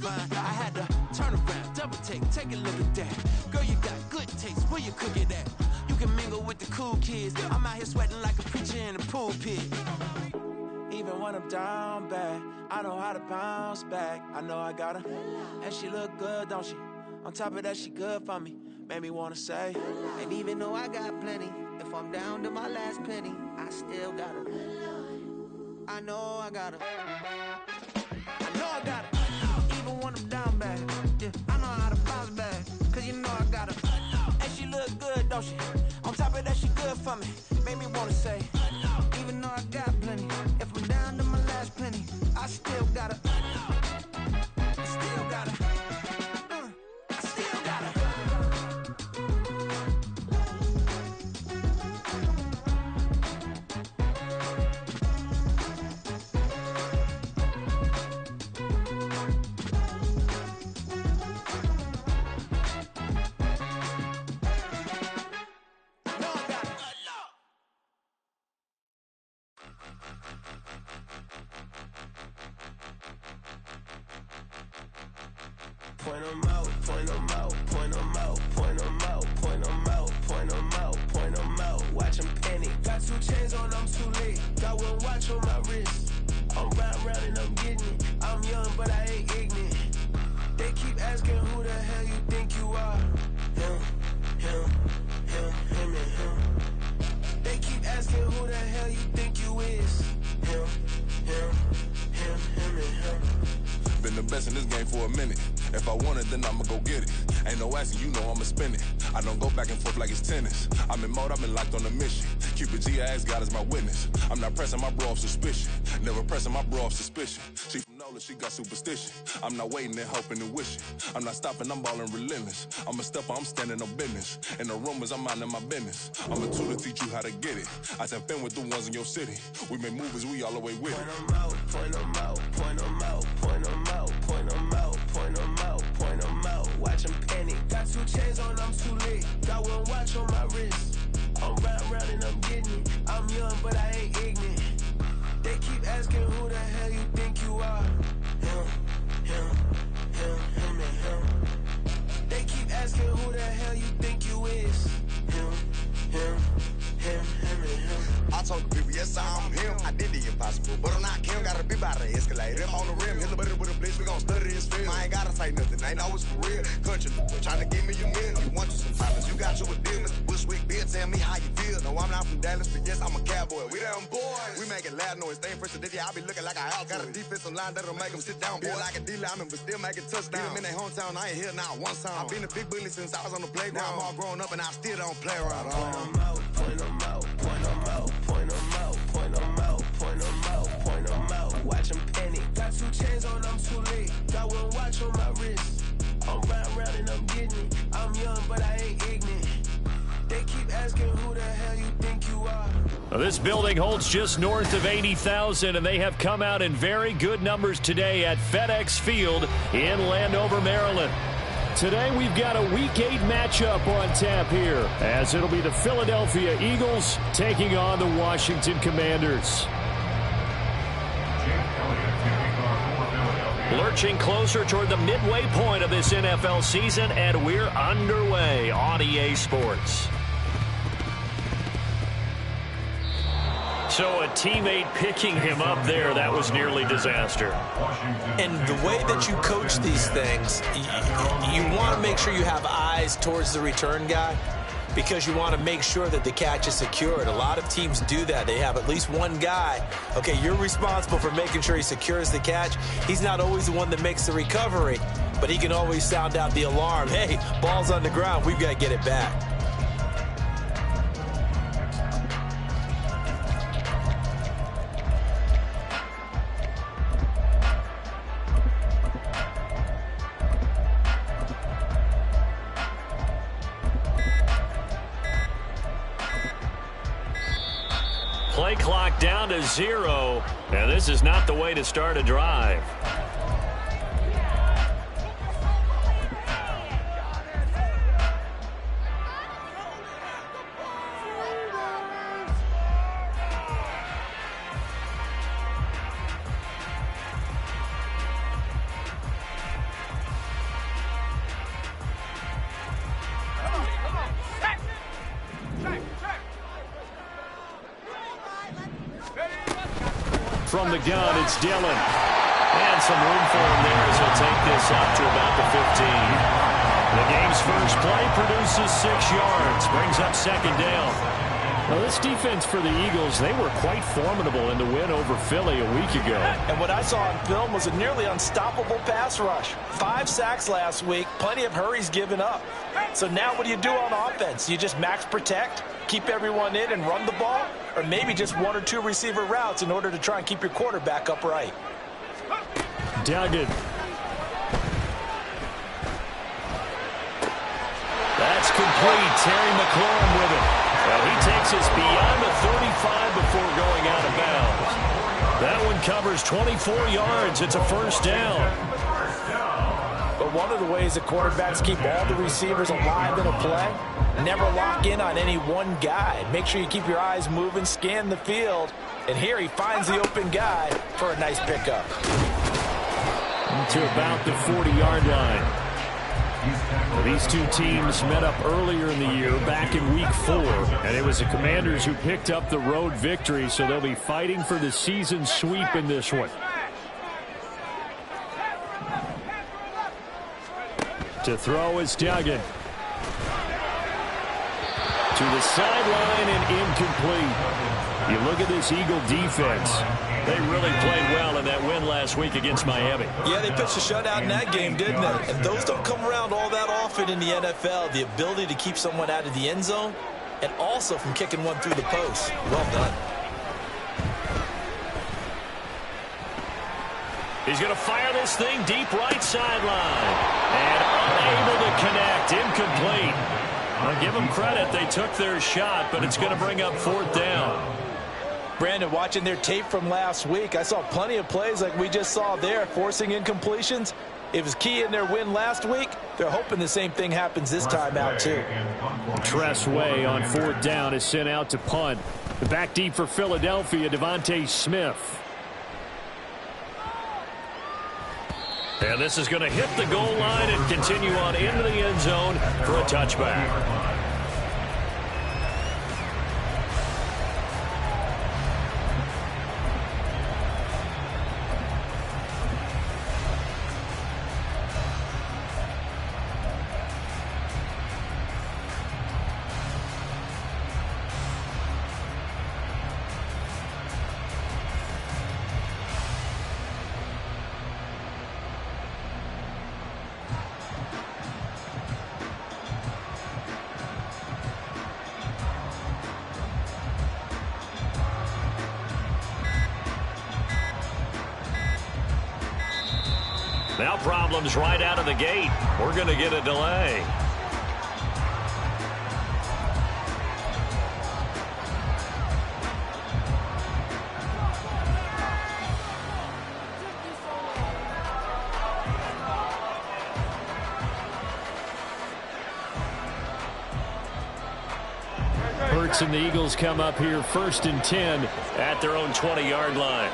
vine. I had to turn around, double take a look at that. Girl, you got good taste, where you cook it at? You can mingle with the cool kids. I'm out here sweating like a preacher in a pulpit. Even when I'm down bad, I know how to bounce back. I know I got her, and she look good, don't she? On top of that, she good for me. Made me wanna say, and even though I got plenty, if I'm down to my last penny, I still got her. I know I got her. I know I got her. Even when I'm down bad, yeah, I know how to bounce back. Cause you know I got her. And she look good, don't she? On top of that, she good for me. Made me wanna say, even though I got plenty, if I'm down to my last penny, I still got her. I still got her. I still got her. Point 'em out, point 'em out, point 'em out, point 'em out, point 'em out, point 'em out, point 'em out. Watch 'em panic. Got 2 chains on, I'm too late. Got 1 watch on my wrist. I'm round and I'm getting it. I'm young, but I ain't ignorant. They keep asking who the hell you think you are. Him, and him. They keep asking who the hell you think you is. Him, and him. Been the best in this game for a minute. If I want it, then I'ma go get it. Ain't no asking, you know I'ma spend it. I don't go back and forth like it's tennis. I'm in mode, I've been locked on a mission. Cupid G, I ask God as my witness. I'm not pressing my bro off suspicion. Never pressing my bro off suspicion. She from Nola, she got superstition. I'm not waiting and hoping and wishing. I'm not stopping, I'm balling relentless. I'm a stepper, I'm standing on business. In the rumors, I'm minding my business. I'm a tool to teach you how to get it. I said, fin with the ones in your city. We make movies, we all the way with it. Point 'em out, point 'em out, point 'em out, point 'em out, point 'em out, point 'em out, point 'em out. Watch 'em panic. Got 2 chains on, I'm too late. Got 1 watch on my wrist. I'm round and I'm getting it. I'm young, but I ain't ignorant. They keep asking who the hell you think you are. Him, and him. They keep asking who the hell you think you is. Him, and him. I told the people, yes, I'm him. I did the impossible, but I'm not Kim. Gotta be by the escalator. Him on the rim, hit the buddy with a blitz. We gon' study this film. I ain't gotta say nothing, ain't know it's for real. Country, trying to give me your meal. You want you some problems, you got you a deal. Mr. Bushwick, Bill, tell me how you feel. No, I'm not from Dallas, but yes, I'm a cowboy. We them boys. We making loud noise, staying fresh to this. I be looking like a house. Got a defensive line that'll make them sit down. Feel like a D-lineman, but still making touchdowns. Beat them in their hometown, I ain't here now one time. I've been a big bully since I was on the playground. Now I'm all grown up and I still don't play around. Point 'em out, point 'em out, point 'em out, point 'em out, point 'em out, point 'em out, point 'em out. Watch 'em panic. Got 2 chains on, I'm too late. Got 1 watch on my wrist. I'm round and I'm getting it. I'm young, but I ain't ignorant. They keep asking who the hell you think you are. Well, this building holds just north of 80,000, and they have come out in very good numbers today at FedEx Field in Landover, Maryland. Today we've got a Week 8 matchup on tap here, as it'll be the Philadelphia Eagles taking on the Washington Commanders. Lurching closer toward the midway point of this NFL season, and we're underway on EA Sports. So a teammate picking him up there, that was nearly disaster. And the way that you coach these things, you want to make sure you have eyes towards the return guy, because you want to make sure that the catch is secured. A lot of teams do that. They have at least one guy. Okay, you're responsible for making sure he secures the catch. He's not always the one that makes the recovery, but he can always sound out the alarm. Hey, ball's on the ground. We've got to get it back. Play clock down to 0, and this is not the way to start a drive. from the gun. It's Dillon. And some room for him there as he'll take this out to about the 15. The game's first play produces 6 yards. Brings up second down. Now, this defense for the Eagles, they were quite formidable in the win over Philly a week ago. And what I saw on film was a nearly unstoppable pass rush. 5 sacks last week, plenty of hurries given up. So now what do you do on offense? You just max protect, keep everyone in and run the ball? Or maybe just 1 or 2 receiver routes in order to try and keep your quarterback upright? Duggan. That's complete. Terry McLaurin with it. Well, he takes us beyond the 35 before going out of bounds. That one covers 24 yards. It's a first down. But one of the ways that quarterbacks keep all the receivers alive in a play, never lock in on any one guy. Make sure you keep your eyes moving, scan the field. And here he finds the open guy for a nice pickup. To about the 40-yard line. These two teams met up earlier in the year, back in week 4, and it was the Commanders who picked up the road victory, so they'll be fighting for the season sweep in this one. To throw is Duggan. To the sideline and incomplete. You look at this Eagle defense. They really played well in that win last week against Miami. Yeah, they pitched a shutout in that game, didn't they? And those don't come around all that often in the NFL. The ability to keep someone out of the end zone and also from kicking one through the post. Well done. He's going to fire this thing deep right sideline. And unable to connect. Incomplete. I'll give them credit. They took their shot, but it's going to bring up 4th down. Brandon, watching their tape from last week, I saw plenty of plays like we just saw there, forcing incompletions. It was key in their win last week. They're hoping the same thing happens this time out, too. Tress Way on 4th down is sent out to punt. The back deep for Philadelphia, Devontae Smith. And this is going to hit the goal line and continue on into the end zone for a touchback. Now problems right out of the gate. We're going to get a delay. Hurts and the Eagles come up here 1st and 10 at their own 20-yard line.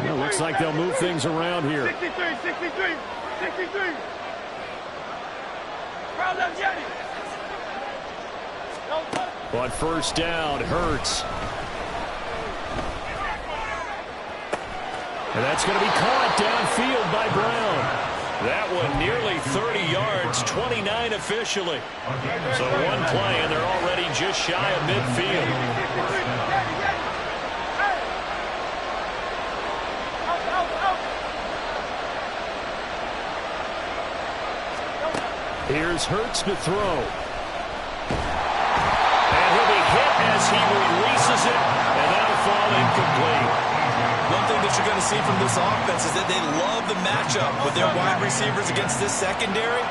Well, looks like they'll move things around here. 63. On 1st down, Hurts. And that's going to be caught downfield by Brown. That one nearly 30 yards, 29 officially. So one play, and they're already just shy of midfield. Here's Hurts to throw. And he'll be hit as he releases it, and that'll fall incomplete. One thing that you're going to see from this offense is that they love the matchup with their wide receivers against this secondary.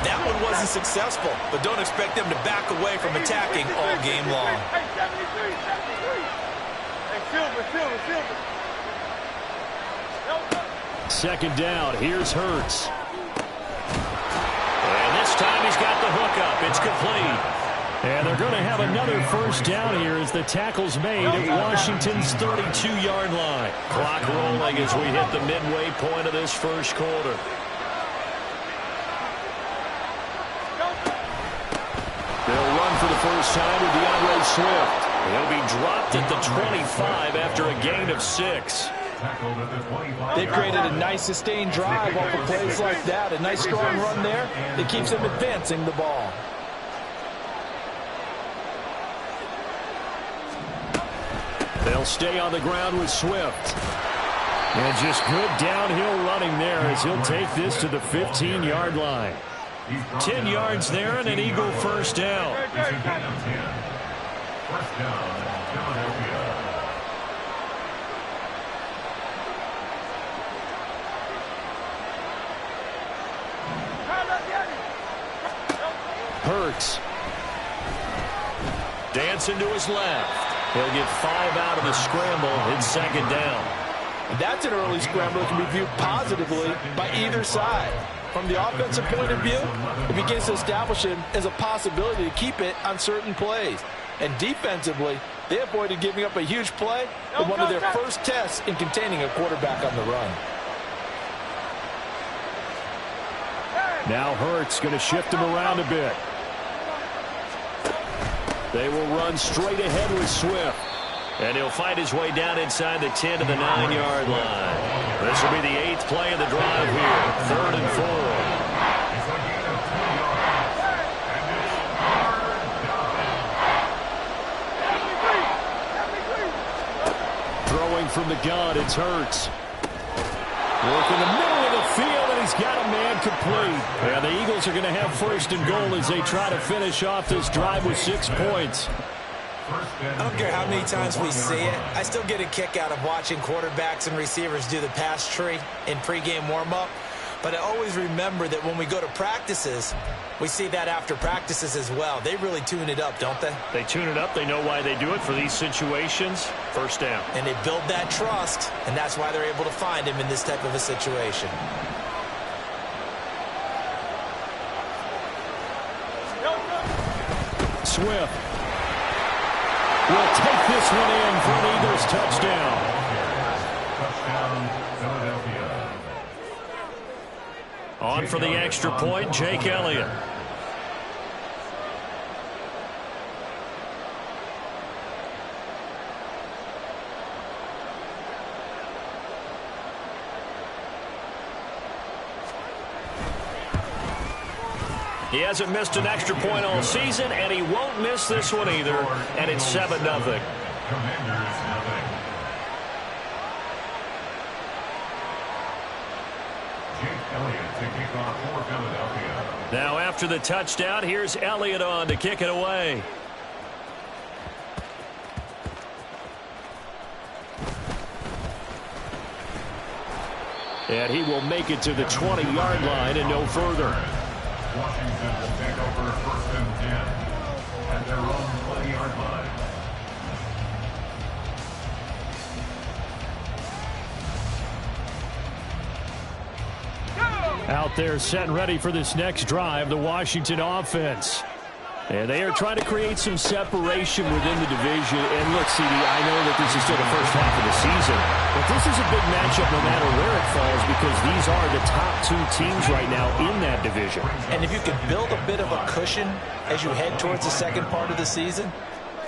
That one wasn't successful, but don't expect them to back away from attacking all game long. Hey, 73. Hey, Silver. 2nd down, here's Hurts. And this time he's got the hookup. It's complete. And they're going to have another 1st down here as the tackle's made at Washington's 32-yard line. Clock rolling as we hit the midway point of this 1st quarter. They'll run for the first time to DeAndre Swift. He'll be dropped at the 25 after a gain of 6. They created a nice sustained drive off of plays like that. A nice strong run there that keeps them advancing the ball. They'll stay on the ground with Swift. And just good downhill running there as he'll take this to the 15-yard line. 10 yards there and an Eagle first down. Hurts. Dancing to his left. He'll get 5 out of the scramble. It's second down. And that's an early scramble that can be viewed positively by either side. From the offensive point of view, it begins to establish him as a possibility to keep it on certain plays. And defensively, they avoided giving up a huge play in one of their first tests in containing a quarterback on the run. Now Hurts going to shift him around a bit. They will run straight ahead with Swift. And he'll find his way down inside the 10 to the 9-yard line. This will be the 8th play of the drive here. 3rd and 4. Throwing from the gun, it's Hurts. Working the middle of the field, and he's got a man complete. And the Eagles are going to have 1st and goal as they try to finish off this drive with 6 points. I don't care how many times we see it. I still get a kick out of watching quarterbacks and receivers do the pass tree in pregame warm-up. But I always remember that when we go to practices, we see that after practices as well. They really tune it up, don't they? They tune it up. They know why they do it for these situations. First down. And they build that trust, and that's why they're able to find him in this type of a situation. Swift will take this one in for an Eagles touchdown. On for the extra point, Jake Elliott. He hasn't missed an extra point all season, and he won't miss this one either, and it's 7-0. Now after the touchdown, here's Elliott on to kick it away. And he will make it to the 20-yard line and no further. Washington will take over 1st and 10 at their own 20-yard line. Out there set and ready for this next drive, the Washington offense. And they are trying to create some separation within the division. And look, CD, I know that this is still the first half of the season, but this is a big matchup no matter where it falls because these are the top 2 teams right now in that division. And if you can build a bit of a cushion as you head towards the second part of the season,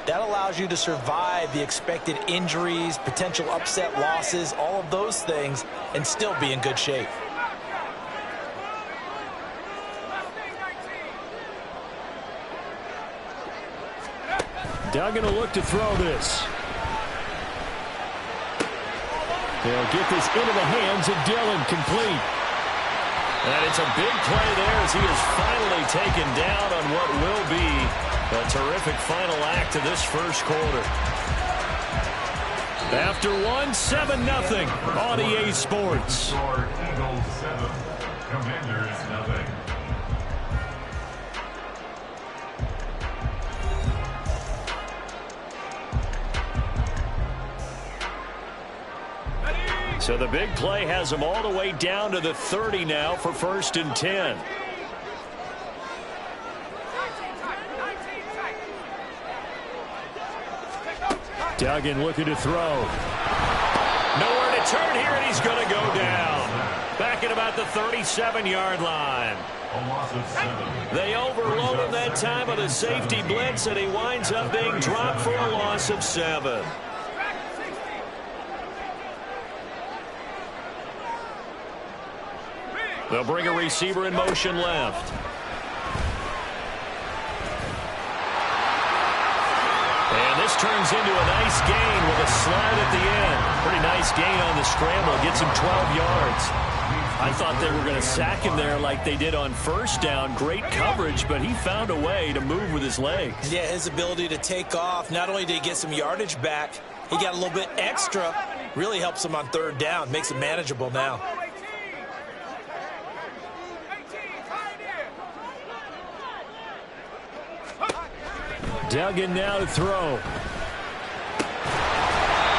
that allows you to survive the expected injuries, potential upset losses, all of those things, and still be in good shape. Duggan will look to throw this. They'll get this into the hands of Dillon, complete. And it's a big play there as he is finally taken down on what will be a terrific final act of this first quarter. After one, 7-0 on EA Sports. Eagles 7, Commanders 0. So the big play has them all the way down to the 30 now for 1st and 10. Duggan looking to throw. Nowhere to turn here, and he's going to go down. Back taken about the 37-yard line. A loss of 7. They overload him that time with a safety blitz, and he winds up being dropped for a loss of 7. They'll bring a receiver in motion left. And this turns into a nice gain with a slide at the end. Pretty nice gain on the scramble. Gets him 12 yards. I thought they were going to sack him there like they did on first down. Great coverage, but he found a way to move with his legs. Yeah, his ability to take off. Not only did he get some yardage back, he got a little bit extra. Really helps him on third down. Makes it manageable now. Duggan now to throw.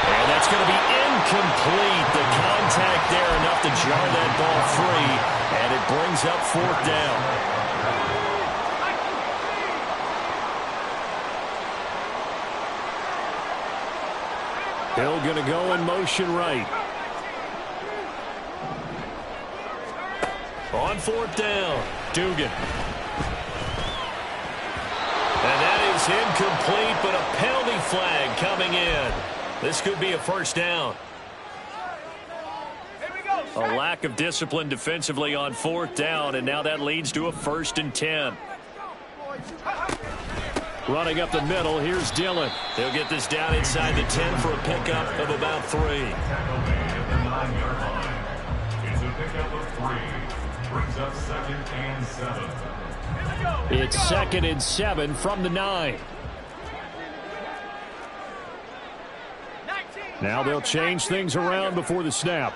And that's going to be incomplete. The contact there enough to jar that ball free. And it brings up fourth down. Hill going to go in motion right. On fourth down, Dugan. And that is incomplete, but a penalty flag coming in. This could be a first down. A lack of discipline defensively on fourth down, and now that leads to a 1st and 10. Running up the middle, here's Dillon. They'll get this down inside the 10 for a pickup of about 3. Tackle made at the 9-yard line. It's a pickup of 3. Brings up 2nd and 7. It's 2nd and 7 from the 9. Now they'll change things around before the snap.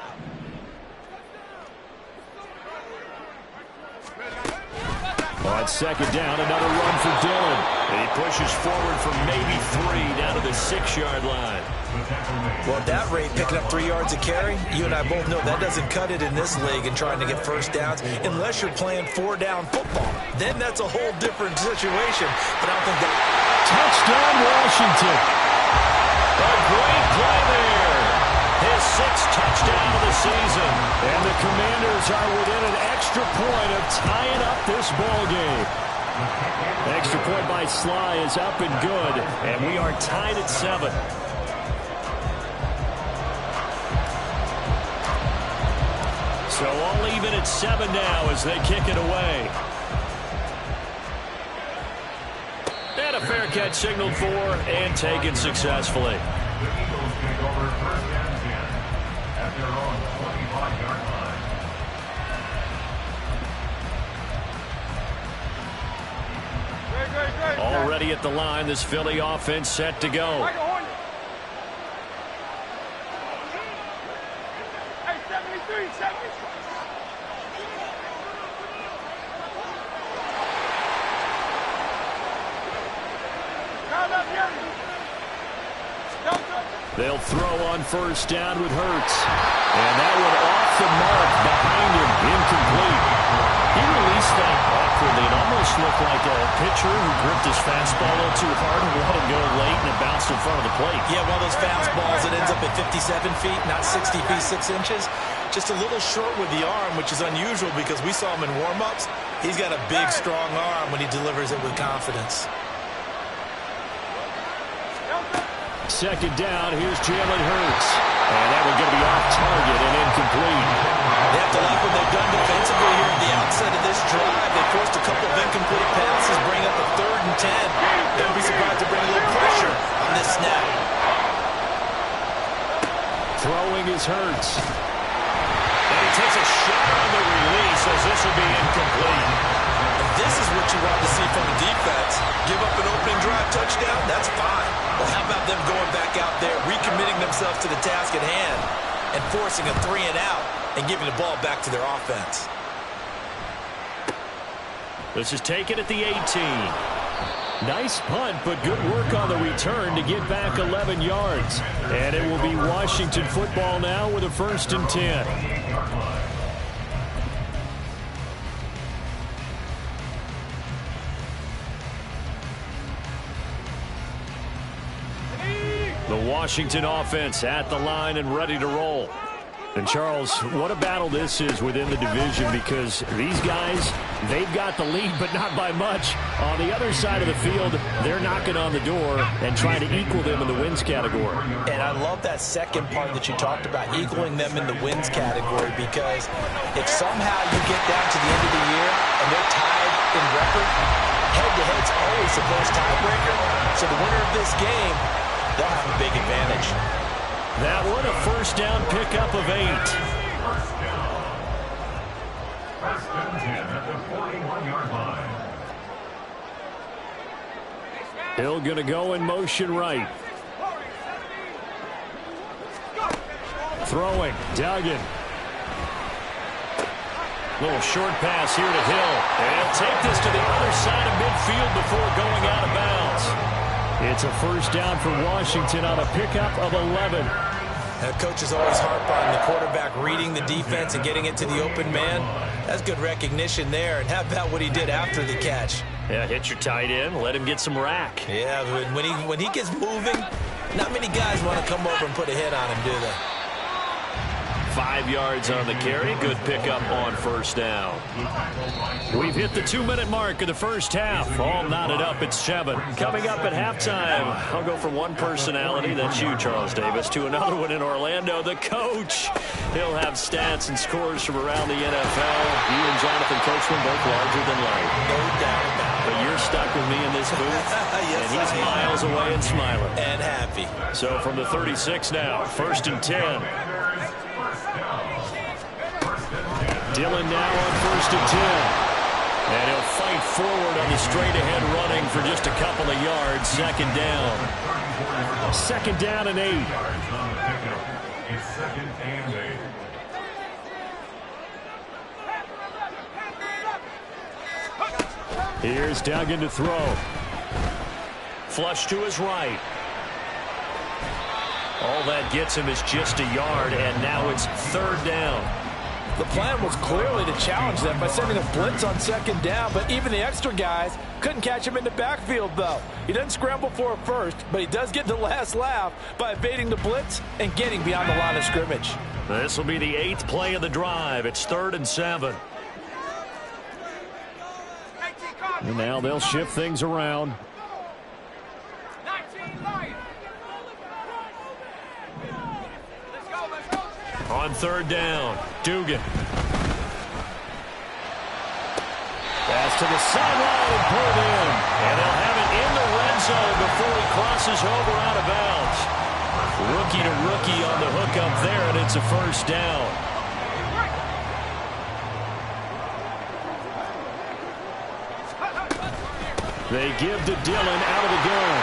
On 2nd down, another run for Dillon. And he pushes forward for maybe 3 down to the 6-yard line. Well, at that rate, picking up 3 yards a carry, you and I both know that doesn't cut it in this league and trying to get first downs unless you're playing 4-down football. Then that's a whole different situation. But I don't think that... Touchdown, Washington. A great play there. His 6th touchdown of the season. And the Commanders are within an extra point of tying up this ball game. Extra point by Sly is up and good. And we are tied at 7. So all even at 7 now as they kick it away. And a fair catch signaled for and taken successfully. The Eagles take over 1st and 10 at their own 25-yard line. Already at the line, this Philly offense set to go. Hey, 73, 73. They'll throw on 1st down with Hurts. And that one off the mark behind him, incomplete. He released that awkwardly. It almost looked like a pitcher who gripped his fastball a little too hard and let it go late, and it bounced in front of the plate. Yeah, one of those fastballs that ends up at 57 feet, not 60 feet, 6 inches. Just a little short with the arm, which is unusual because we saw him in warm-ups. He's got a big, strong arm when he delivers it with confidence. 2nd down, here's Jalen Hurts. And that one's going to be off target and incomplete. They have to like what they've done defensively here at the outset of this drive. They forced a couple of incomplete passes, bring up a 3rd and 10. Don't be surprised to bring a little pressure on this snap. Throwing is Hurts. And he takes a shot on the release as this will be incomplete. This is what you want to see from the defense. Give up an opening drive touchdown, that's fine. Well, how about them going back out there, recommitting themselves to the task at hand, and forcing a 3 and out, and giving the ball back to their offense. This is taken at the 18. Nice punt, but good work on the return to get back 11 yards. And it will be Washington football now with a 1st and 10. The Washington offense at the line and ready to roll. And, Charles, what a battle this is within the division, because these guys, they've got the lead, but not by much. On the other side of the field, they're knocking on the door and trying to equal them in the wins category. And I love that second part that you talked about, equaling them in the wins category, because if somehow you get down to the end of the year and they're tied in record, head-to-head's always the first tiebreaker. So the winner of this game, they'll have a big advantage. That one, a first down pickup of 8. First down. First and 10 at the 41-yard line. Hill going to go in motion right. Throwing, Duggan. Little short pass here to Hill. And he'll take this to the other side of midfield before going out of bounds. It's a first down for Washington on a pickup of 11. Coaches always harp on the quarterback reading the defense and getting it to the open man. That's good recognition there. And how about what he did after the catch? Yeah, hit your tight end, let him get some rack. Yeah, when he gets moving, not many guys want to come over and put a hit on him, do they? 5 yards on the carry. Good pickup on first down. We've hit the 2-minute mark of the first half. All knotted up at 7. Coming up at halftime, I'll go from one personality, that's you, Charles Davis, to another one in Orlando, the coach. He'll have stats and scores from around the NFL. You and Jonathan Coachman both larger than life. No doubt about it. But you're stuck with me in this booth, yes, and he's miles away and smiling. And happy. So from the 36 now, first and 10. Dillon now on first and 10. And he'll fight forward on the straight-ahead running for just a couple of yards. Second down. Second down and 8. It's second and 8. Here's Duggan to throw. Flush to his right. All that gets him is just a yard, and now it's third down. The plan was clearly to challenge them by sending a blitz on second down, but even the extra guys couldn't catch him in the backfield, though. He doesn't scramble for a first, but he does get the last laugh by evading the blitz and getting beyond the line of scrimmage. This will be the 8th play of the drive. It's 3rd and 7. And now they'll shift things around. On third down, Dugan. Pass to the sideline and pulled in. And they'll have it in the red zone before he crosses over out of bounds. Rookie to rookie on the hook up there, and it's a first down. They give to Dillon out of the gun.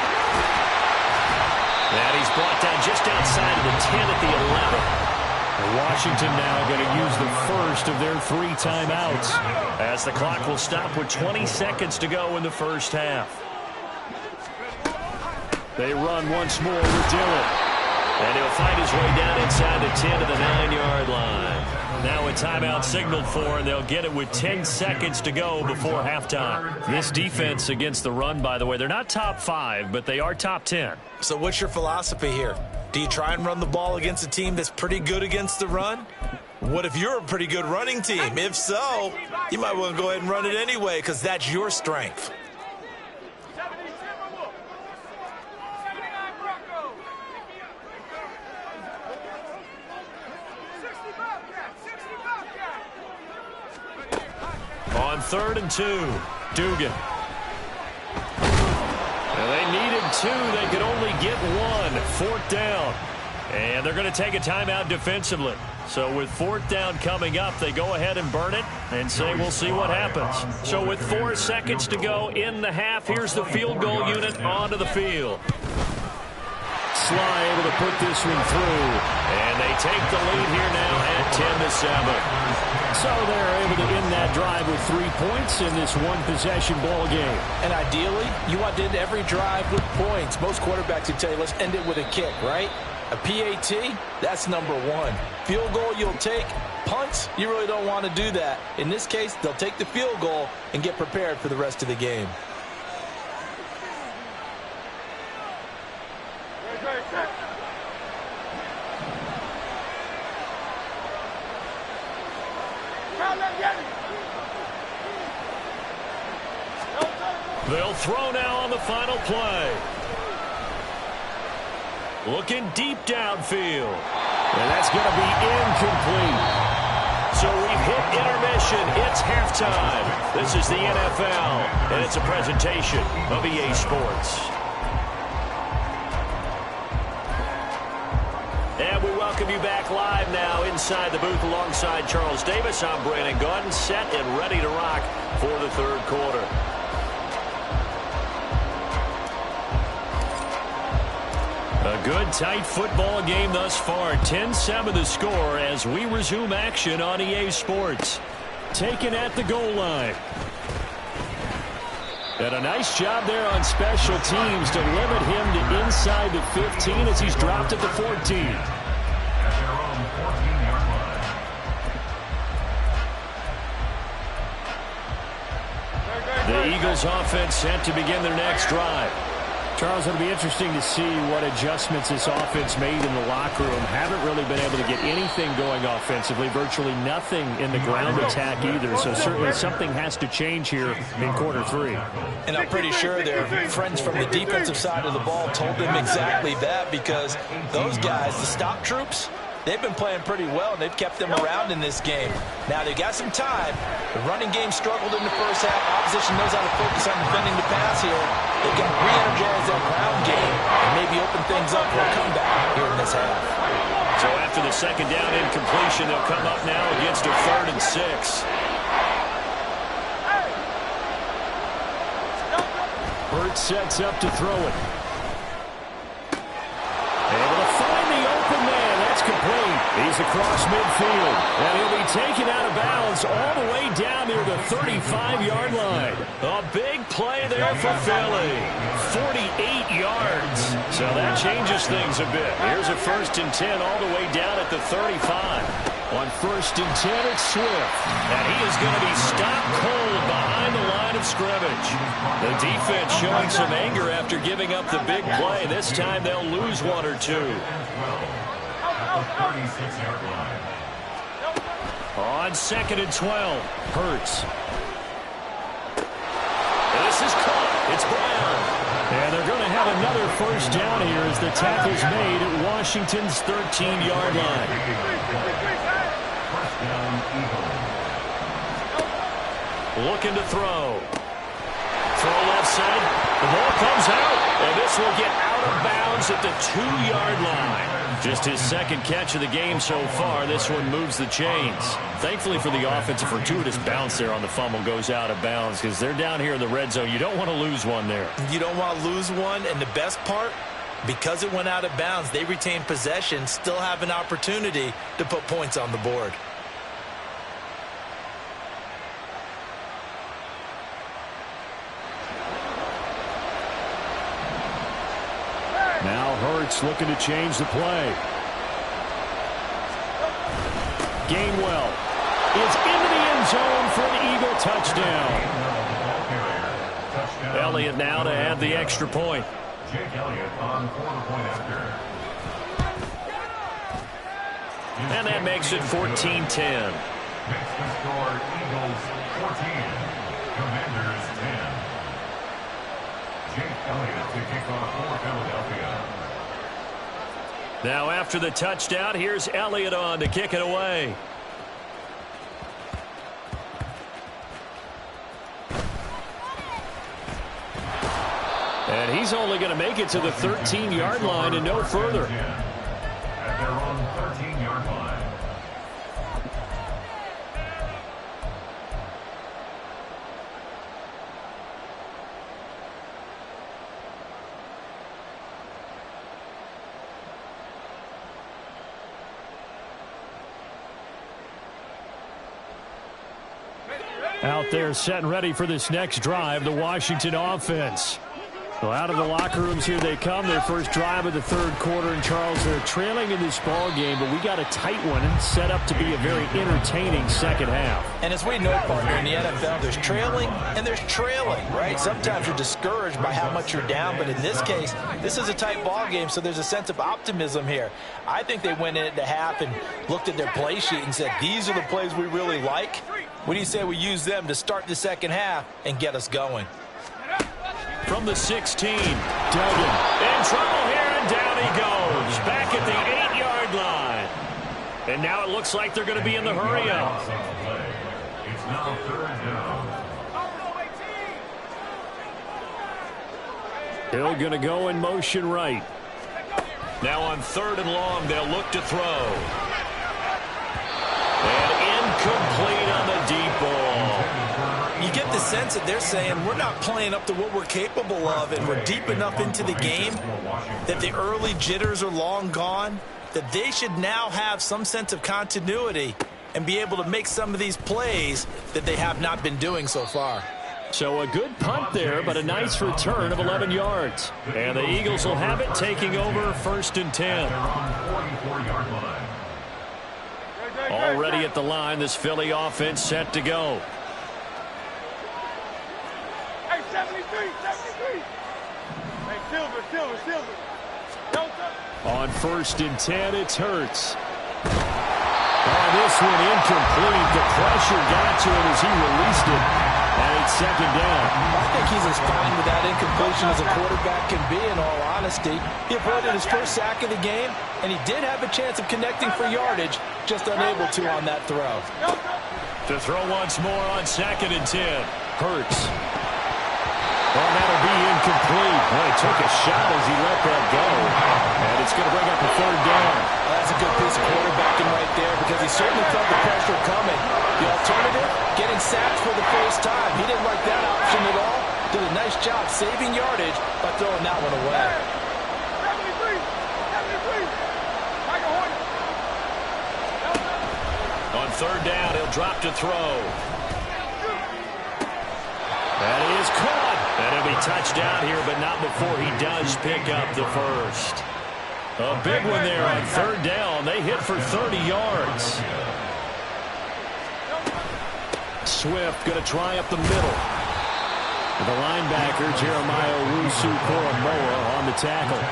And he's brought down just outside of the 10 at the 11. Washington now going to use the first of their 3 timeouts, as the clock will stop with 20 seconds to go in the first half. They run once more with Dillon, and he'll fight his way down inside the 10 to the 9-yard line. Now a timeout signaled for, and they'll get it with 10 seconds to go before halftime. This defense against the run, by the way, they're not top 5, but they are top 10. So what's your philosophy here? Do you try and run the ball against a team that's pretty good against the run? What if you're a pretty good running team? If so, you might want to go ahead and run it anyway, because that's your strength. On 3rd and 2, Dugan. And they needed 2. They could only get 1. 4th down. And they're going to take a timeout defensively. So with 4th down coming up, they go ahead and burn it and say we'll see what happens. So with 4 seconds to go in the half, here's the field goal unit onto the field. Sly able to put this one through. And they take the lead here now at 10-7. So they're able to end that drive with 3 points in this one-possession ball game. And ideally, you want to end every drive with points. Most quarterbacks would tell you, let's end it with a kick, right? A PAT, that's number 1. Field goal you'll take. Punts, you really don't want to do that. In this case, they'll take the field goal and get prepared for the rest of the game. They'll throw now on the final play. Looking deep downfield. And that's going to be incomplete. So we've hit intermission. It's halftime. This is the NFL, and it's a presentation of EA Sports. And we welcome you back live now inside the booth alongside Charles Davis. I'm Brandon Gaudin, set and ready to rock for the third quarter. A good, tight football game thus far. 10-7 the score as we resume action on EA Sports. Taken at the goal line. And a nice job there on special teams to limit him to inside the 15 as he's dropped at the 14. At their own 14-yard line. The Eagles offense set to begin their next drive. Charles, it'll be interesting to see what adjustments this offense made in the locker room. Haven't really been able to get anything going offensively. Virtually nothing in the ground attack either. So certainly something has to change here in quarter three. And I'm pretty sure their friends from the defensive side of the ball told them exactly that, because those guys, the stop troops, they've been playing pretty well, and they've kept them around in this game. Now, they've got some time. The running game struggled in the first half. Opposition knows how to focus on defending the pass here. They've got to re-energize that ground game and maybe open things up for a comeback here in this half. So after the second down incompletion, they'll come up now against a 3rd and 6. Hurts sets up to throw it. Able to find the open man. That's complete. He's across midfield. And he'll be taken out of bounds all the way down near the 35-yard line. A big play there for Philly. 48 yards. So that changes things a bit. Here's a 1st and 10 all the way down at the 35. On 1st and 10, it's Swift. And he is going to be stopped cold behind the line of scrimmage. The defense showing some anger after giving up the big play. This time they'll lose 1 or 2. At the 36-yard line. On 2nd and 12, Hurts. This is caught. It's Brown. And they're going to have another 1st down here as the tackle's made at Washington's 13-yard line. First down, Eagles. Looking to throw. Throw left side. The ball comes out. And this will get out of bounds at the 2-yard line. Just his 2nd catch of the game so far. This one moves the chains. Thankfully for the offense, a fortuitous bounce there on the fumble goes out of bounds because they're down here in the red zone. You don't want to lose one there. You don't want to lose one, and the best part, because it went out of bounds, they retain possession, still have an opportunity to put points on the board. Now Hurts looking to change the play. Gainwell is into the end zone for an Eagle touchdown. Elliott now to add the extra point. Jake Elliott on quarter-point after. And that makes it 14-10. Makes the score Eagles 14, Commanders 10. Jake Elliott to kick off for Philadelphia. Now after the touchdown, here's Elliott on to kick it away. And he's only going to make it to the 13-yard line and no further. At their own 13-yard line. Out there set and ready for this next drive, the Washington offense. Well, out of the locker rooms here they come. Their first drive of the third quarter. And, Charles, they're trailing in this ball game, but we got a tight one set up to be a very entertaining second half. And as we know, partner, in the NFL, there's trailing and there's trailing, right? Sometimes you're discouraged by how much you're down, but in this case, this is a tight ball game, so there's a sense of optimism here. I think they went into half and looked at their play sheet and said, these are the plays we really like. What do you say we use them to start the second half and get us going? From the 16, Duggan in trouble here, and down he goes. Back at the 8-yard line. And now it looks like they're going to be in the hurry-up. It's now 3rd down. Hill going to go in motion right. Now on 3rd and long, they'll look to throw. And incomplete on the deep ball. You get the sense that they're saying we're not playing up to what we're capable of, and we're deep enough into the game that the early jitters are long gone, that they should now have some sense of continuity and be able to make some of these plays that they have not been doing so far. So a good punt there, but a nice return of 11 yards. And the Eagles will have it, taking over 1st and 10. Already at the line, this Philly offense set to go. Hey, 73. Hey, Silver. On 1st and 10, it's Hurts. Oh, this one incomplete. The pressure got to him as he released it. And it's 2nd down. I think he's as fine with that incompletion as a quarterback can be, in all honesty. He avoided his first sack of the game, and he did have a chance of connecting for yardage, just unable to on that throw. To throw once more on 2nd and 10. Hurts. Well, that'll be incomplete. Well, he took a shot as he let that go. And it's going to bring up a 3rd down. That's a good piece of quarterbacking right there, because he certainly felt the pressure coming. The alternative, getting sacked for the first time. He didn't like that option at all. Did a nice job saving yardage by throwing that one away. 73. Michael Horton. On 3rd down, he'll drop to throw. That is caught. And it'll be touchdown here, but not before he does pick up the first. A big one there on 3rd down. They hit for 30 yards. Swift going to try up the middle. The linebacker, Jeremiah Owusu-Koramoah, on the tackle.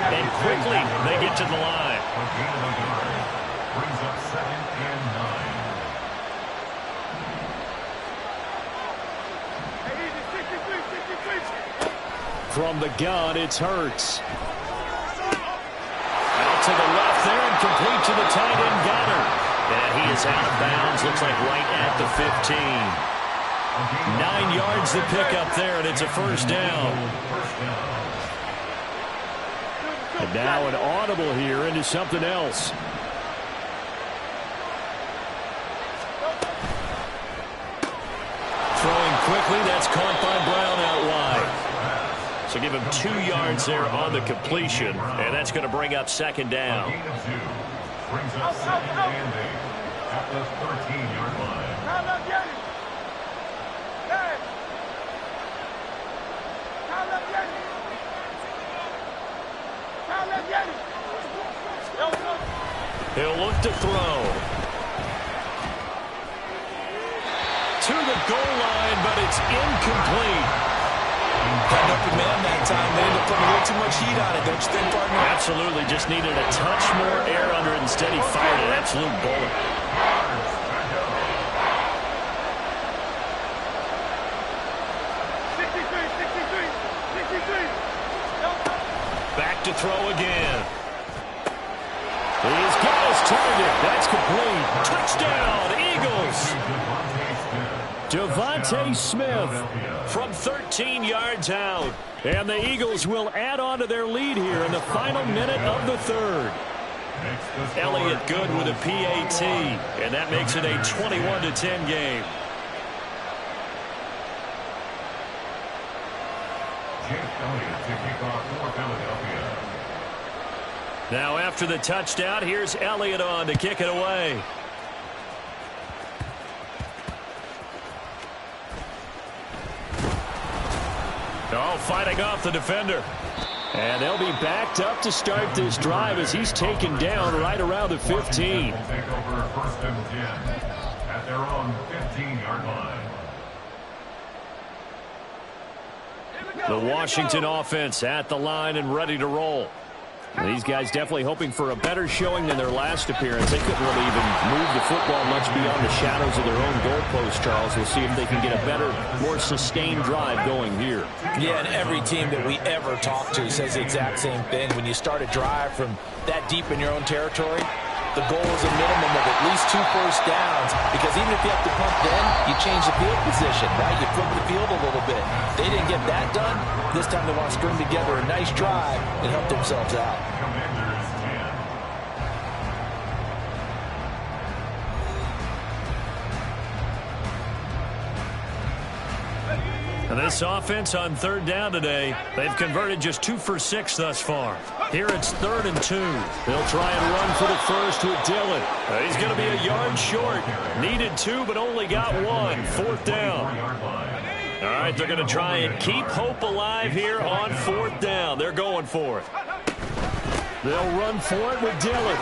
And quickly, they get to the line. Brings up 2nd and 9. From the gun, it's Hurts. Out to the left there and complete to the tight end, Goddard. And he is out of bounds, looks like right at the 15. 9 yards to pick up there, and it's a 1st down. And now an audible here into something else. Throwing quickly, that's caught by Brown out wide. So give him 2 yards there on the completion, and that's going to bring up 2nd down. Brings up 2nd and 8 at the 13-yard line. He'll look to throw. To the goal line, but it's incomplete. Got an open man that time. They ended up putting a little too much heat on it, don't you think, partner? Absolutely. Just needed a touch more air under it. Instead, he fired an absolute bullet. Back to throw again. He's got his target. That's complete. Touchdown, Eagles. Devontae Smith from 13 yards out. And the Eagles will add on to their lead here in the final minute of the 3rd. Elliott good with a PAT, and that makes it a 21-10 game. Now after the touchdown, here's Elliott on to kick it away. Oh, fighting off the defender. And they'll be backed up to start this drive as he's taken down right around the 15. Take over first and 10 at their own 15-yard line. The Washington offense at the line and ready to roll. These guys definitely hoping for a better showing than their last appearance. They couldn't really even move the football much beyond the shadows of their own goalpost, Charles. We'll see if they can get a better, more sustained drive going here. Yeah, and every team that we ever talk to says the exact same thing. When you start a drive from that deep in your own territory, the goal is a minimum of at least 2 first downs, because even if you have to punt then, you change the field position, right? You flip the field a little bit. They didn't get that done. This time they want to string together a nice drive and help themselves out. And this offense on 3rd down today, they've converted just 2 for 6 thus far. Here it's 3rd and 2. They'll try and run for the first with Dillon. He's going to be a yard short. Needed 2, but only got 1. 4th down. All right, they're going to try and keep hope alive here on 4th down. They're going for it. They'll run for it with Dillon.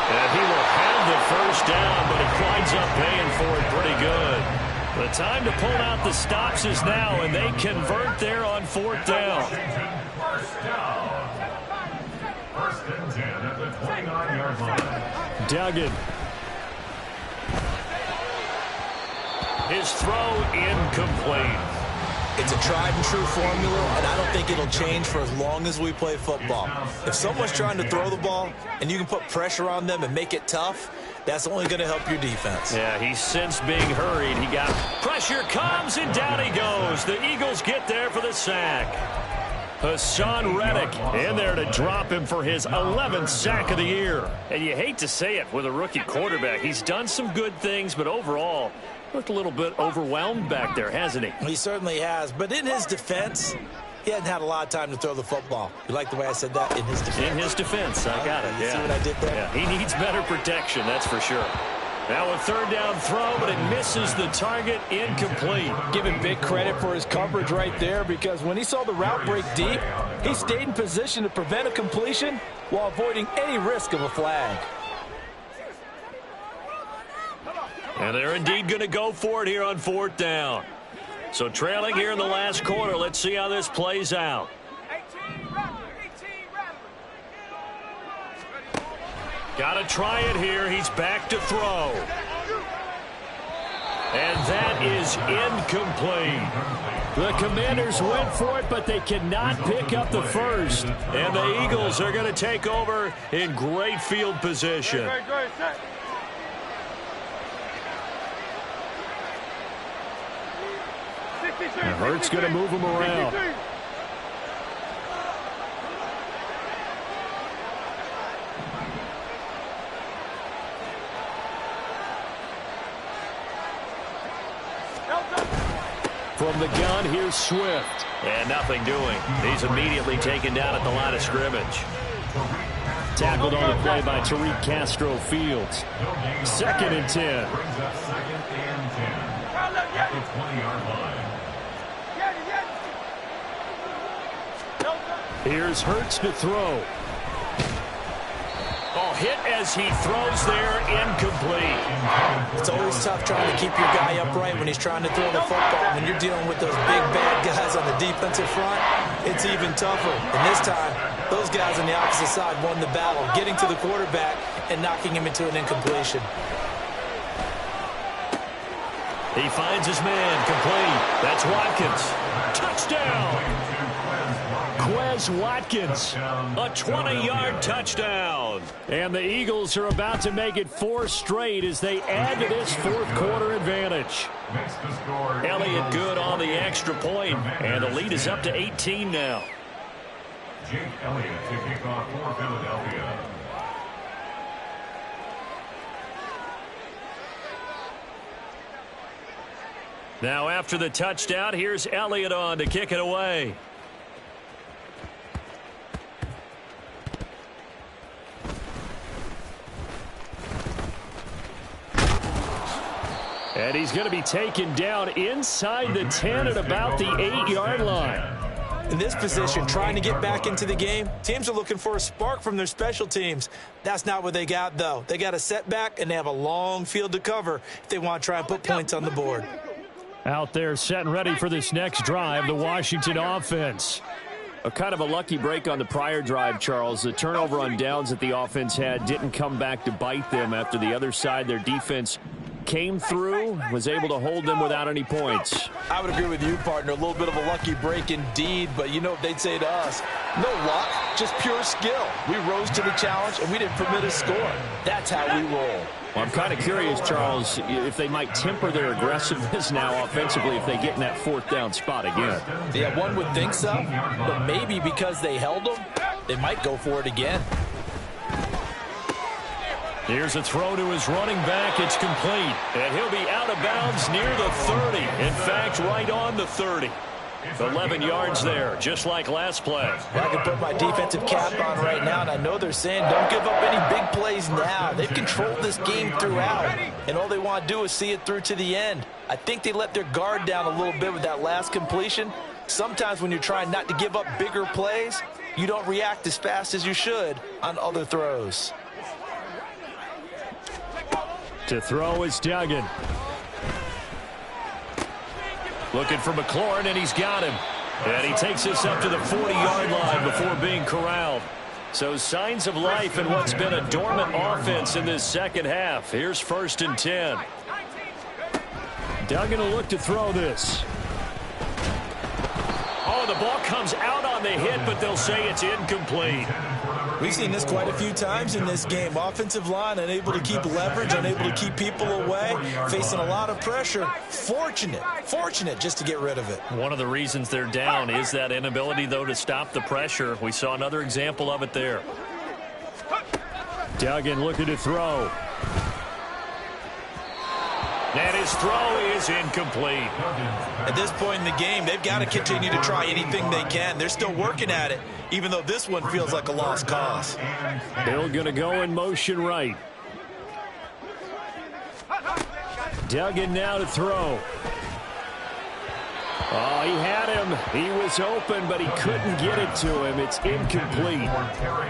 And he will have the first down, but it winds up paying for it pretty good. The time to pull out the stops is now, and they convert there on 4th down. First and 10 at the 29-yard line. Duggan. His throw incomplete. It's a tried-and-true formula, and I don't think it'll change for as long as we play football. If someone's trying to throw the ball and you can put pressure on them and make it tough, that's only going to help your defense. Yeah, he's since being hurried. He got pressure, comes, and down he goes. The Eagles get there for the sack. Hassan Reddick in there to drop him for his 11th sack of the year. And you hate to say it with a rookie quarterback. He's done some good things, but overall, looked a little bit overwhelmed back there, hasn't he? He certainly has. But in his defense, he hadn't had a lot of time to throw the football. You like the way I said that? In his defense. In his defense. I got it. You see what I did there? Yeah, he needs better protection, that's for sure. Now a 3rd down throw, but it misses the target, incomplete. Give him big credit for his coverage right there, because when he saw the route break deep, he stayed in position to prevent a completion while avoiding any risk of a flag. And they're indeed going to go for it here on 4th down. So trailing here in the last quarter, let's see how this plays out. Got to try it here. He's back to throw. And that is incomplete. The Commanders went for it, but they cannot pick up the first. And the Eagles are going to take over in great field position. And Hurts going to move him around. From the gun, here's Swift. And nothing doing. He's immediately taken down at the line of scrimmage. Tackled on the play by Tariq Castro Fields. 2nd and 10. At the 20-yard line. Here's Hurts to throw. Oh, hit as he throws there, incomplete. It's always tough trying to keep your guy upright when he's trying to throw the football. When you're dealing with those big, bad guys on the defensive front, it's even tougher. And this time, those guys on the opposite side won the battle, getting to the quarterback and knocking him into an incompletion. He finds his man, complete. That's Watkins. Touchdown! Quez Watkins, a 20-yard touchdown. And the Eagles are about to make it 4 straight as they add to this 4th quarter advantage. Elliott good on the extra point, and the lead is up to 18 now. Jake Elliott to kick off for Philadelphia. Now after the touchdown, here's Elliott on to kick it away. And he's going to be taken down inside the 10 at about the 8-yard line. In this position, trying to get back into the game, teams are looking for a spark from their special teams. That's not what they got, though. They got a setback, and they have a long field to cover if they want to try and put points on the board. Out there set and ready for this next drive, the Washington offense. A kind of a lucky break on the prior drive, Charles. The turnover on downs that the offense had didn't come back to bite them after the other side. Their defense came through, was able to hold them without any points. I would agree with you, partner. A little bit of a lucky break indeed, but you know what they'd say to us? No luck, just pure skill. We rose to the challenge, and we didn't permit a score. That's how we roll. Well, I'm kind of curious, Charles, if they might temper their aggressiveness now offensively if they get in that 4th down spot again. Yeah, one would think so, but maybe because they held them, they might go for it again. Here's a throw to his running back. It's complete. And he'll be out of bounds near the 30. In fact, right on the 30. 11 yards there, just like last play. I can put my defensive cap on right now, and I know they're saying don't give up any big plays now. They've controlled this game throughout, and all they want to do is see it through to the end. I think they let their guard down a little bit with that last completion. Sometimes when you're trying not to give up bigger plays, you don't react as fast as you should on other throws. To throw is Duggan. Looking for McLaurin, and he's got him. And he takes us up to the 40-yard line before being corralled. So signs of life in what's been a dormant offense in this second half. Here's 1st and 10. Duggan will look to throw this. Oh, the ball comes out on the hit, but they'll say it's incomplete. We've seen this quite a few times in this game. Offensive line unable to keep leverage, unable to keep people away, facing a lot of pressure. Fortunate just to get rid of it. One of the reasons they're down is that inability, though, to stop the pressure. We saw another example of it there. Duggan looking to throw. And his throw is incomplete. At this point in the game, they've got to continue to try anything they can. They're still working at it, even though this one feels like a lost cause. Hill going to go in motion right. Duggan now to throw. Oh, he had him. He was open, but he couldn't get it to him. It's incomplete.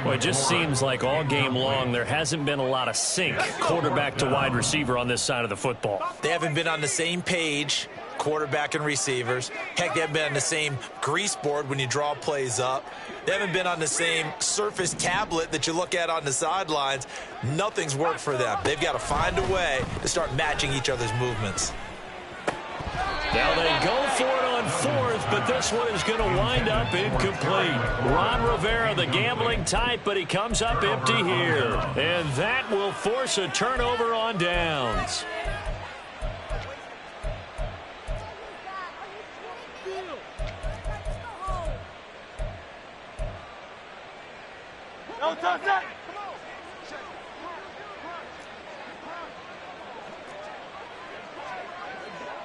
Well, it just seems like all game long there hasn't been a lot of sync quarterback to wide receiver on this side of the football. They haven't been on the same page, quarterback and receivers. Heck, they haven't been on the same grease board when you draw plays up. They haven't been on the same Surface tablet that you look at on the sidelines. Nothing's worked for them. They've got to find a way to start matching each other's movements. Now they go for it on 4th, but this one is going to wind up incomplete. Ron Rivera, the gambling type, but he comes up empty here. And that will force a turnover on downs. No touch that.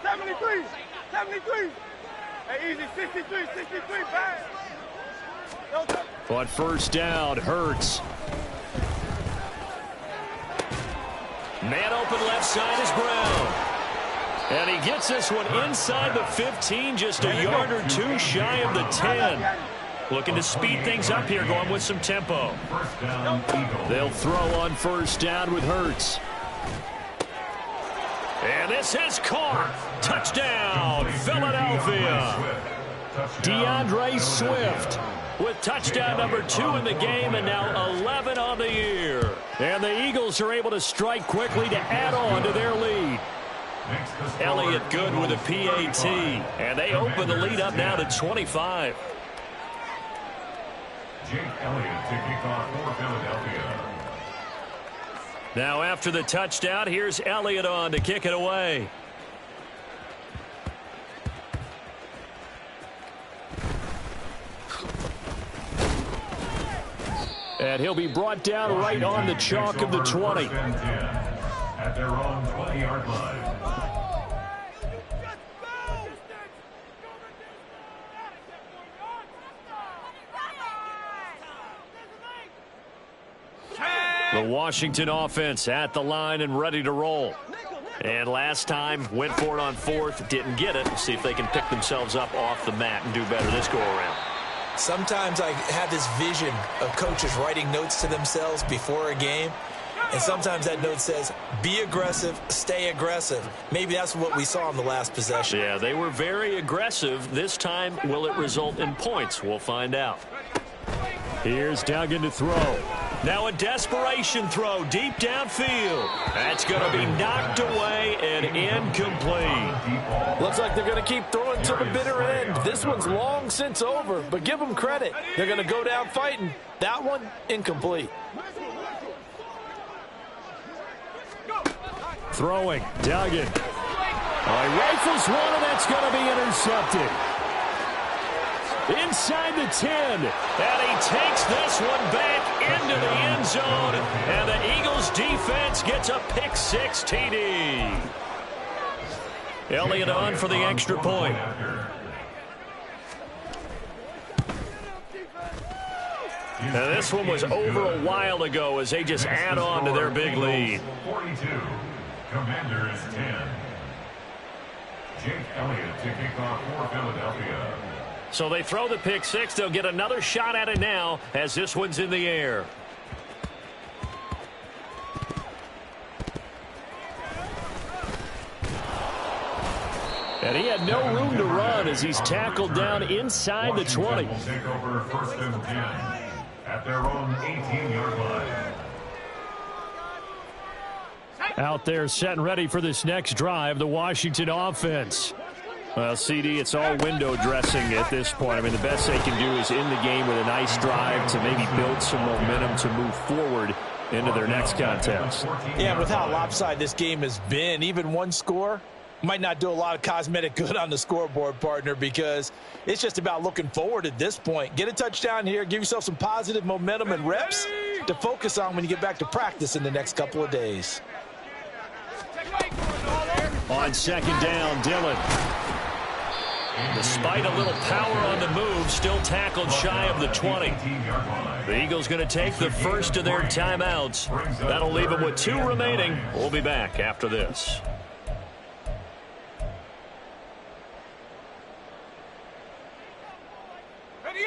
73, 73. Hey, easy, 63, 63, bang. No touch. But 1st down, Hurts. Man open left side is Brown. And he gets this one inside the 15, just a yard or two shy of the 10. Looking to speed things up here, going with some tempo. They'll throw on 1st down with Hurts. And this is caught. Touchdown, Philadelphia. DeAndre Swift with touchdown number 2 in the game, and now 11 on the year. And the Eagles are able to strike quickly to add on to their lead. Elliott good with a PAT, and they open the lead up now to 25. Jake Elliott to kick off for Philadelphia. Now after the touchdown, here's Elliott on to kick it away. And he'll be brought down right on the chalk of the 20. At their own 20-yard line. The Washington offense at the line and ready to roll. And last time, went for it on fourth, didn't get it. See if they can pick themselves up off the mat and do better this go-around. Sometimes I have this vision of coaches writing notes to themselves before a game, and sometimes that note says, be aggressive, stay aggressive. Maybe that's what we saw in the last possession. Yeah, they were very aggressive. This time, will it result in points? We'll find out. Here's Duggan to throw. Now a desperation throw deep downfield. That's going to be knocked away and incomplete. Looks like they're going to keep throwing to the bitter end. This one's long since over, but give them credit. They're going to go down fighting. That one, incomplete. Throwing, Duggan. He rifles one, and that's going to be intercepted. Inside the 10. And he takes this one back into the end zone. And the Eagles defense gets a pick-6 TD. Elliott on for the extra point. Now this one was over a while ago as they just add on to their big lead. 42, Commanders 10. Jake Elliott to kick off for Philadelphia. So they throw the pick-6. They'll get another shot at it now as this one's in the air. And he had no room to run as he's tackled down inside the 20. Will take over 1st and 10 at their own 18-yard line. Out there set and ready for this next drive, the Washington offense. Well, CD, it's all window dressing at this point. I mean, the best they can do is end the game with a nice drive to maybe build some momentum to move forward into their next contest. Yeah, with how lopsided this game has been, even one score might not do a lot of cosmetic good on the scoreboard, partner, because it's just about looking forward at this point. Get a touchdown here, give yourself some positive momentum and reps to focus on when you get back to practice in the next couple of days. On second down, Dillon. Despite a little power on the move, still tackled shy of the 20. The Eagles going to take the first of their timeouts. That'll leave them with 2 remaining. We'll be back after this.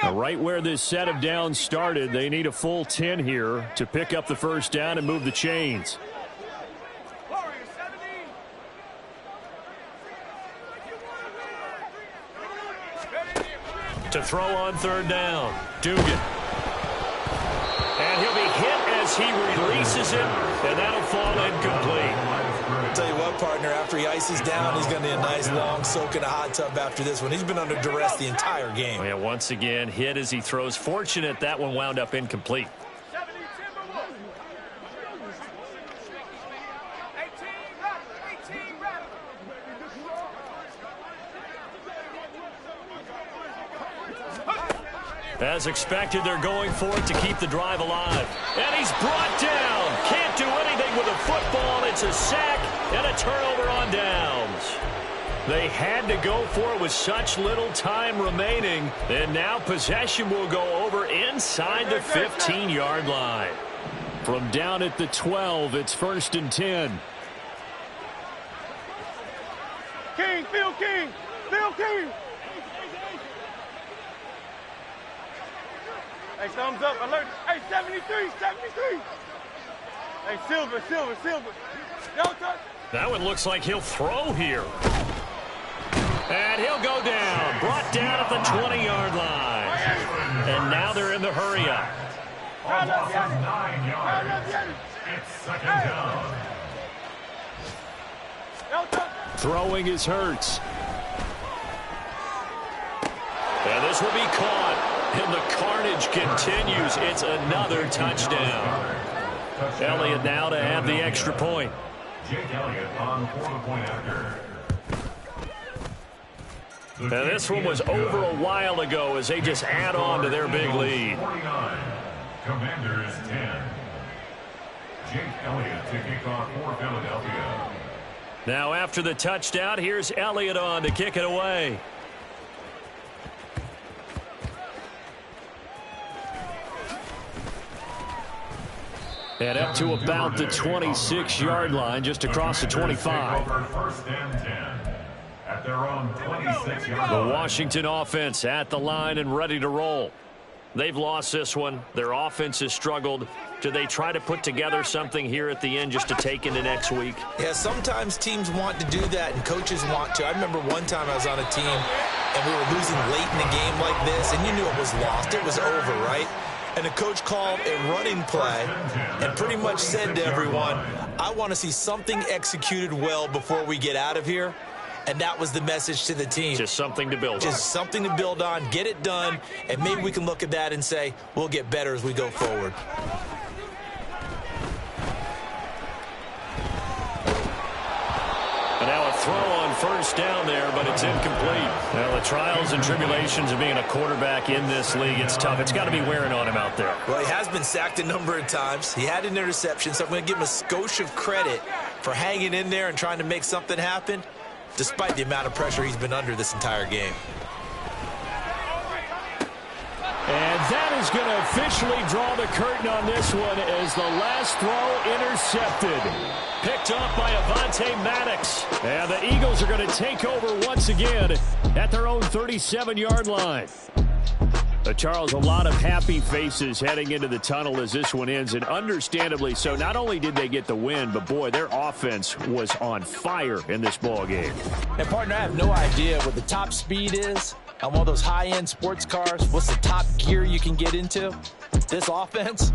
Right where this set of downs started, they need a full 10 here to pick up the first down and move the chains. To throw on third down, Dugan. And he'll be hit as he releases it, and that'll fall incomplete. I'll tell you what, partner, after he ices down, he's going to need a nice long soak in a hot tub after this one. He's been under duress the entire game. Yeah, once again, hit as he throws. Fortunate that one wound up incomplete. As expected, they're going for it to keep the drive alive. And he's brought down. Can't do anything with a football. It's a sack and a turnover on downs. They had to go for it with such little time remaining. And now possession will go over inside the 15-yard line. From down at the 12, it's 1st and 10. King, Phil King, Phil King. Hey, thumbs up, alert. Hey, 73, 73. Hey, Silver. Don't touch. That one looks like he'll throw here. And he'll go down. Brought down at the 20-yard line. And now they're in the hurry-up. On loss of 9 yards. It's 2nd down. Throwing is Hurts. And this will be caught. And the carnage continues. It's another touchdown. Elliott now to have the extra point. Jake Elliott on for the point after. And this one was over a while ago as they just add on to their big lead. 49, Commanders 10. Jake Elliott to kick off for Philadelphia. Now after the touchdown, here's Elliott on to kick it away. And up to about the 26-yard line, just across the 25. First and 10 at their own 26-yard line. The Washington offense at the line and ready to roll. They've lost this one. Their offense has struggled. Do they try to put together something here at the end just to take into next week? Yeah, sometimes teams want to do that and coaches want to. I remember one time I was on a team and we were losing late in a game like this, and you knew it was lost. It was over, right? And the coach called a running play and pretty much said to everyone, I want to see something executed well before we get out of here. And that was the message to the team. Just something to build on. Just something to build on, get it done, and maybe we can look at that and say, we'll get better as we go forward. And now a throw on first down there, but it's incomplete. Now the trials and tribulations of being a quarterback in this league, it's tough. It's got to be wearing on him out there. Well, he has been sacked a number of times. He had an interception, so I'm going to give him a skosh of credit for hanging in there and trying to make something happen, despite the amount of pressure he's been under this entire game. And that is going to officially draw the curtain on this one as the last throw intercepted. Picked off by Avonte Maddox. And the Eagles are going to take over once again at their own 37-yard line. Charles, a lot of happy faces heading into the tunnel as this one ends, and understandably so. Not only did they get the win, but, boy, their offense was on fire in this ball game. And, partner, I have no idea what the top speed is on one of those high-end sports cars. What's the top gear you can get into? This offense